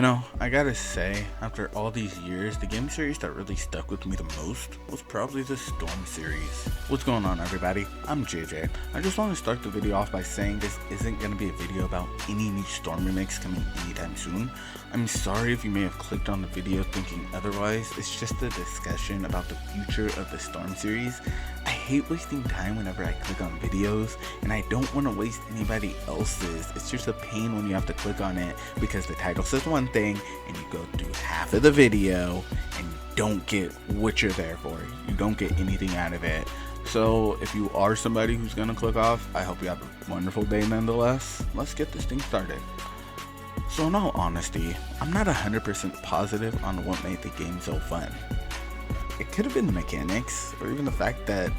I gotta say, after all these years, the game series that really stuck with me the most was probably the Storm series. What's going on, everybody? I'm JJ. I just want to start the video off by saying this isn't going to be a video about any new Storm remakes coming anytime soon. I'm sorry if you may have clicked on the video thinking otherwise. It's just a discussion about the future of the Storm series. I hate wasting time whenever I click on videos, and I don't want to waste anybody else's. It's just a pain when you have to click on it because the title says one thing and you go through half of the video and you don't get what you're there for. You don't get anything out of it. So if you are somebody who's gonna click off, I hope you have a wonderful day nonetheless. Let's get this thing started. So in all honesty, I'm not 100% positive on what made the game so fun. It could have been the mechanics, or even the fact that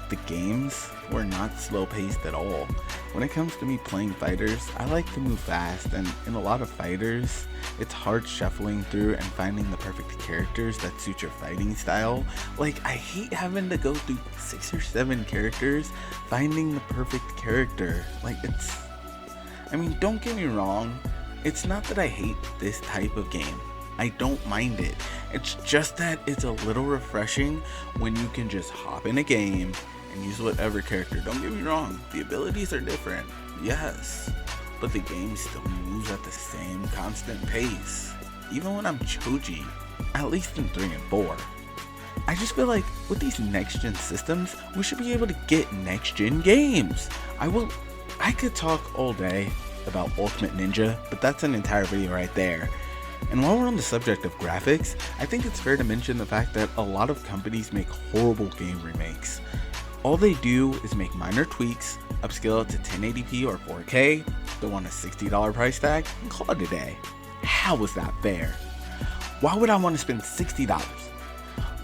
the games were not slow paced at all. When it comes to me playing fighters, I like to move fast, and in a lot of fighters, it's hard shuffling through and finding the perfect characters that suit your fighting style. Like, I hate having to go through 6 or 7 characters finding the perfect character. Don't get me wrong, it's not that I hate this type of game. I don't mind it. It's just that it's a little refreshing when you can just hop in a game and use whatever character. Don't get me wrong, the abilities are different, yes, but the game still moves at the same constant pace. Even when I'm Choji, at least in 3 and 4. I just feel like with these next gen systems, we should be able to get next gen games. I could talk all day about Ultimate Ninja, but that's an entire video right there. And while we're on the subject of graphics, I think it's fair to mention the fact that a lot of companies make horrible game remakes. All they do is make minor tweaks, upscale it to 1080p or 4K, throw on a $60 price tag, and call it a day. How is that fair? Why would I want to spend $60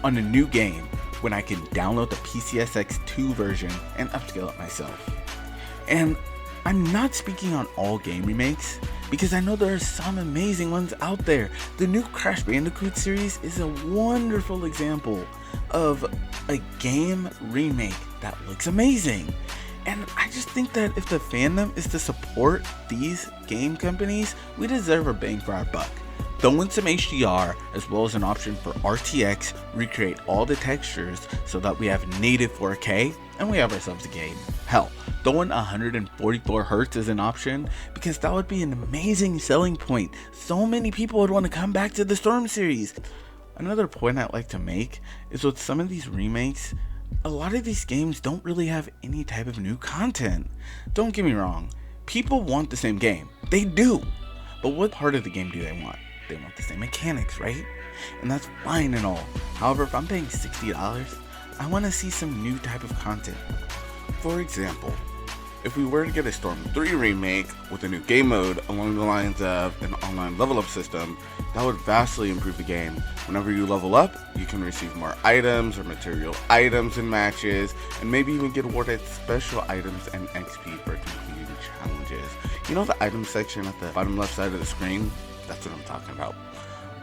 on a new game when I can download the PCSX2 version and upscale it myself? And I'm not speaking on all game remakes, because I know there are some amazing ones out there. The new Crash Bandicoot series is a wonderful example of a game remake that looks amazing. And I just think that if the fandom is to support these game companies, we deserve a bang for our buck. Throw in some HDR, as well as an option for RTX, recreate all the textures so that we have native 4K, and we have ourselves a game. Hell, throw in 144 Hz as an option, because that would be an amazing selling point. So many people would want to come back to the Storm series. Another point I'd like to make is with some of these remakes, a lot of these games don't really have any type of new content. Don't get me wrong, people want the same game. They do. But what part of the game do they want? They want the same mechanics, right? And that's fine and all. However, if I'm paying $60, I want to see some new type of content. For example, if we were to get a Storm 3 remake with a new game mode along the lines of an online level up system, that would vastly improve the game. Whenever you level up, you can receive more items or material items in matches, and maybe even get awarded special items and XP for completing challenges. You know the item section at the bottom left side of the screen? That's what I'm talking about.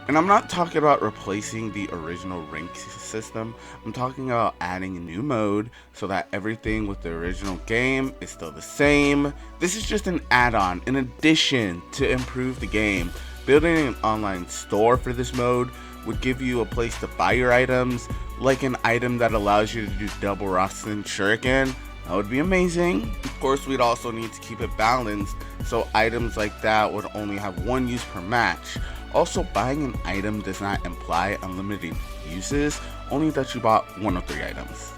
And I'm not talking about replacing the original rank system. I'm talking about adding a new mode so that everything with the original game is still the same. This is just an add-on in addition to improve the game. Building an online store for this mode would give you a place to buy your items, like an item that allows you to do double Rasen Shuriken. That would be amazing. Of course, we'd also need to keep it balanced, so items like that would only have 1 use per match. Also, buying an item does not imply unlimited uses, only that you bought 1 of 3 items.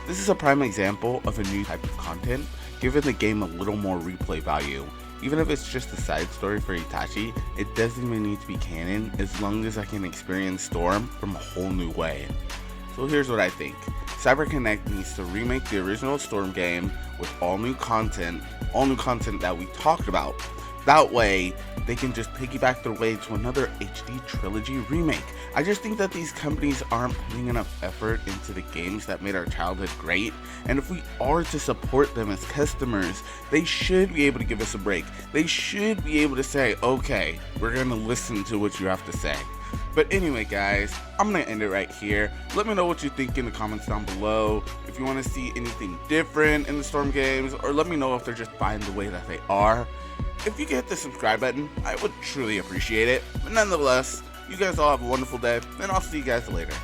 This is a prime example of a new type of content, giving the game a little more replay value. Even if it's just a side story for Itachi, it doesn't even need to be canon, as long as I can experience Storm from a whole new way. So here's what I think. CyberConnect needs to remake the original Storm game with all new content that we talked about. That way, they can just piggyback their way to another HD trilogy remake. I just think that these companies aren't putting enough effort into the games that made our childhood great, and if we are to support them as customers, they should be able to give us a break. They should be able to say, okay, we're gonna listen to what you have to say. But anyway, guys, I'm gonna end it right here. Let me know what you think in the comments down below. If you want to see anything different in the Storm games, or let me know if they're just fine the way that they are. if you could hit the subscribe button, I would truly appreciate it. But nonetheless, you guys all have a wonderful day, and I'll see you guys later.